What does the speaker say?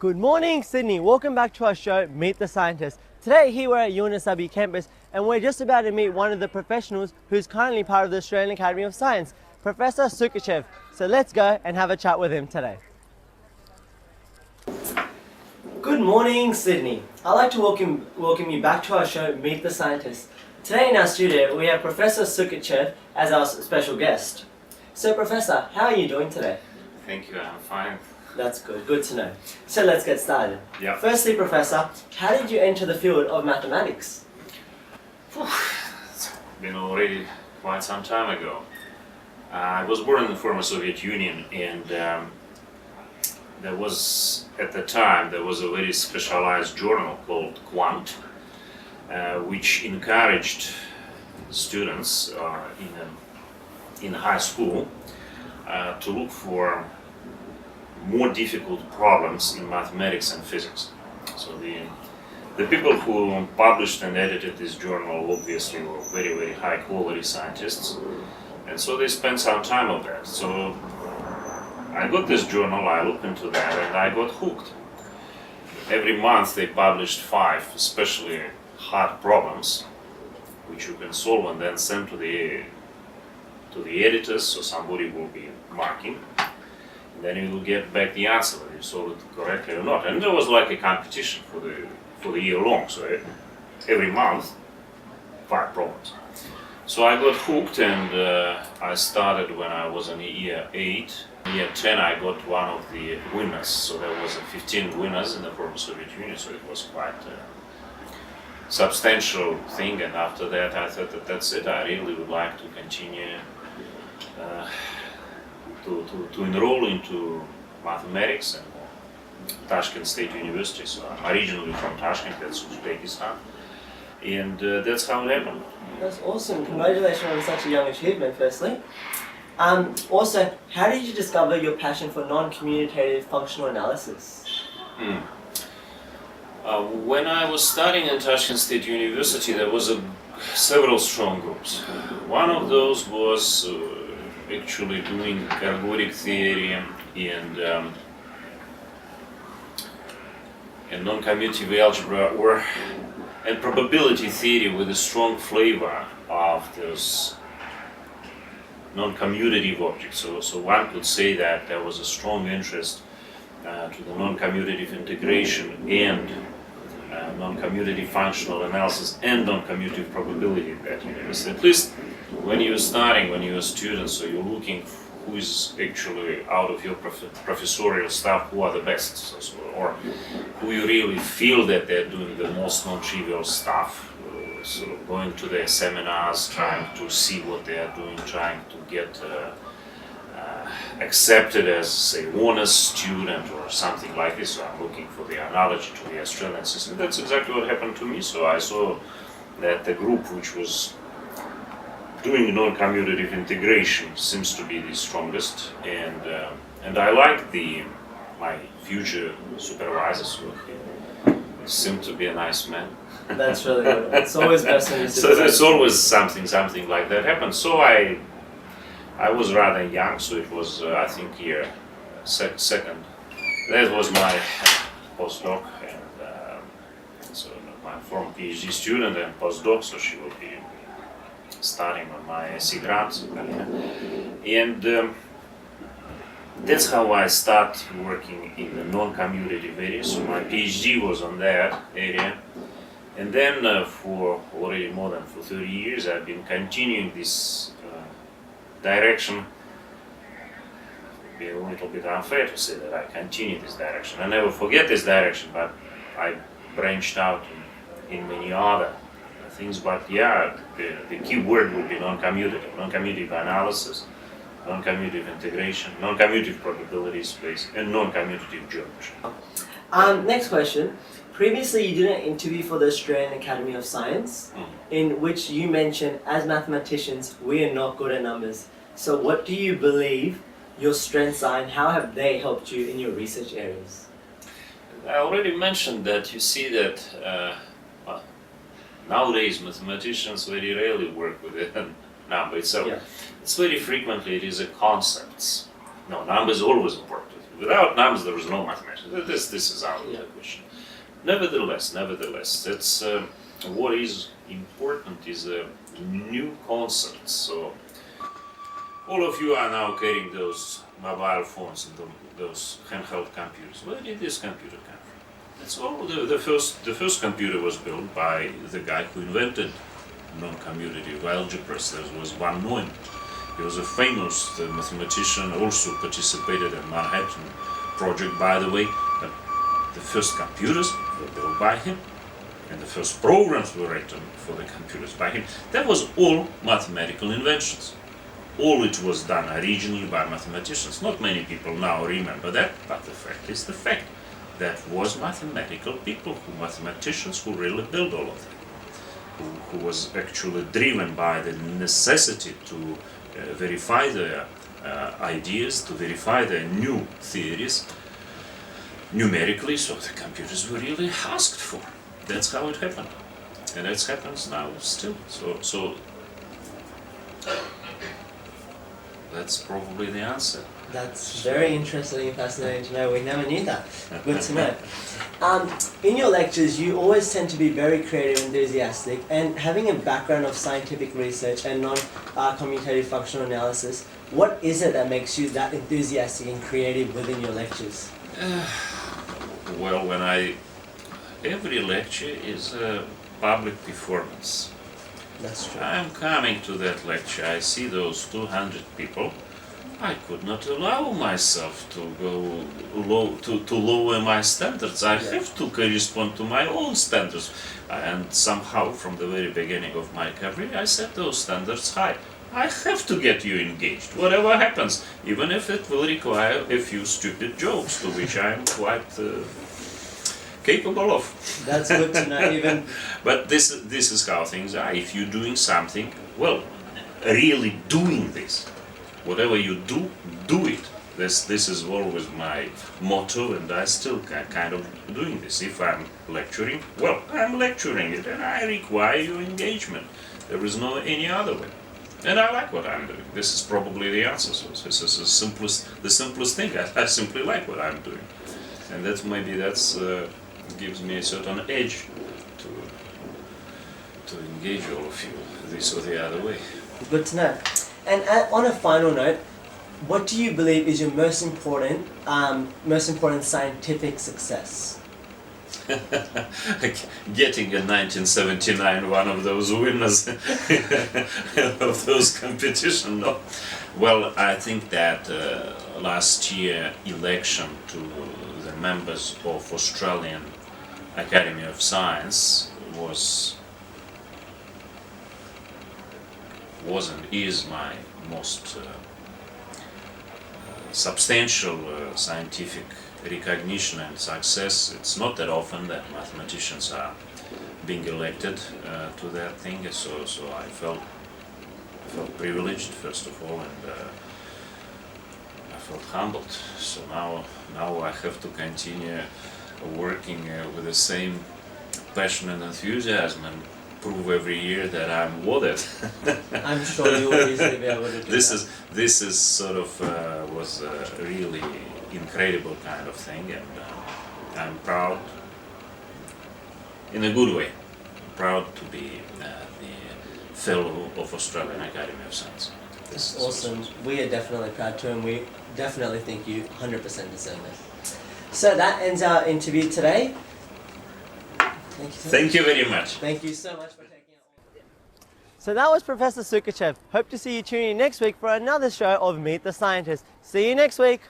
Good morning, Sydney. Welcome back to our show, Meet the Scientist. Today here we're at Yunasabi campus and we're just about to meet one of the professionals who's currently part of the Australian Academy of Science, Professor Sukochev. So let's go and have a chat with him today. Good morning, Sydney. I'd like to welcome you back to our show, Meet the Scientist. Today in our studio we have Professor Sukochev as our special guest. So Professor, how are you doing today? Thank you, I'm fine. That's good, good to know. So let's get started. Yeah. Firstly, Professor, how did you enter the field of mathematics? It's been already quite some time ago. I was born in the former Soviet Union, and there was, at the time, there was a very specialized journal called Quant, which encouraged students in high school to look for more difficult problems in mathematics and physics. So the people who published and edited this journal obviously were very, very high quality scientists, and so they spent some time on that. So I got this journal, I looked into that, and I got hooked. Every month they published 5 especially hard problems which you can solve and then send to the editors, so somebody will be marking. Then you will get back the answer whether you solved it correctly or not. And there was like a competition for the year long, so every month 5 problems. So I got hooked, and I started when I was in year 8. Year 10 I got one of the winners, so there was 15 winners in the former Soviet Union, so it was quite a substantial thing. And after that I thought that that's it, I really would like to continue to enroll into mathematics and Tashkent State University. So I'm originally from Tashkent, that's Uzbekistan, and that's how it happened. That's awesome. Congratulations on such a young achievement, firstly. Also, how did you discover your passion for non-commutative functional analysis? When I was studying at Tashkent State University, there was several strong groups. One of those was actually doing ergodic theory and non-commutative algebra and probability theory with a strong flavor of those non-commutative objects. So one could say that there was a strong interest to the non-commutative integration and non-commutative functional analysis and non-commutative probability at that university. At least when you're starting, when you're a student, so you're looking who is actually out of your professorial staff, who are the best, or who you really feel that they're doing the most non-trivial stuff. So going to their seminars, trying to see what they are doing, trying to get accepted as, say, honors student or something like this. So I'm looking for the analogy to the Australian system. That's exactly what happened to me. So I saw that the group which was doing non-commutative integration seems to be the strongest, and I liked my future supervisors. He seemed to be a nice man. That's really good. It's always best when you So there's always something like that happened. So I was rather young, so it was I think year second. That was my postdoc, and so my former PhD student and postdoc. So she will be starting on my SC grants, and that's how I started working in the non-commutative area. So my PhD was on that area, and then for already more than 30 years I've been continuing this direction. It would be a little bit unfair to say that I continue this direction. I never forget this direction, but I branched out in many other things. But yeah, the key word would be non-commutative analysis, non-commutative integration, non-commutative probability space, and non-commutative geometry. Next question. Previously you did an interview for the Australian Academy of Science in which you mentioned, as mathematicians, we are not good at numbers. So what do you believe your strengths are and how have they helped you in your research areas? I already mentioned that you see that nowadays mathematicians very rarely work with a number itself. Yeah. It's very frequently it is a concepts. No, number is always important. without numbers there is no mathematics. This is out of the question. Nevertheless, it's what is important is new concepts. So all of you are now carrying those mobile phones and those handheld computers. Where did this computer come from? That's all. The first computer was built by the guy who invented non-commutative algebras. There was one Neumann. He was a famous mathematician, also participated in Manhattan Project, by the way. The first computers were built by him, and the first programs were written for the computers by him. That was all mathematical inventions. All it was done originally by mathematicians. Not many people now remember that, but the fact is the fact. That was mathematical people, mathematicians who really built all of that, who was actually driven by the necessity to verify their ideas, to verify their new theories numerically, so the computers were really asked for. That's how it happened, and that happens now still. So that's probably the answer. That's very interesting and fascinating to know. We never knew that. Good to know. In your lectures, you always tend to be very creative and enthusiastic, and having a background of scientific research and non-commutative functional analysis, what is it that makes you that enthusiastic and creative within your lectures? Well, every lecture is a public performance. That's true. I'm coming to that lecture, I see those 200 people. I could not allow myself to go to lower my standards. I have to correspond to my own standards. And somehow, from the very beginning of my career, I set those standards high. I have to get you engaged, whatever happens, even if it will require a few stupid jokes, to which I am quite capable of. That's good to know. Even. But this is how things are. If you're doing something, well, really doing this. Whatever you do, do it. This is always my motto, and I still kind of doing this. If I'm lecturing, well, I'm lecturing it, and I require your engagement. There is no any other way. And I like what I'm doing. This is probably the answer. So this is the simplest thing. I simply like what I'm doing, and that's gives me a certain edge to engage all of you this or the other way. Good to know. And on a final note, what do you believe is your most important scientific success? Getting in 1979 one of those winners of those competitions. No? Well, I think that last year election to the members of Australian Academy of Science was and is my most substantial scientific recognition and success. It's not that often that mathematicians are being elected to that thing, so I felt privileged first of all, and I felt humbled. So now I have to continue working with the same passion and enthusiasm and prove every year that I'm worth it. I'm sure you will easily be able to do that. This is sort of was a really incredible kind of thing, and I'm proud, in a good way, proud to be the fellow of Australian Academy of Science. That's awesome. We are definitely proud too, and we definitely think you 100% deserve it. So that ends our interview today. Thank you very much. Thank you so much for taking it. So that was Professor Sukochev. Hope to see you tuning in next week for another show of Meet the Scientist. See you next week.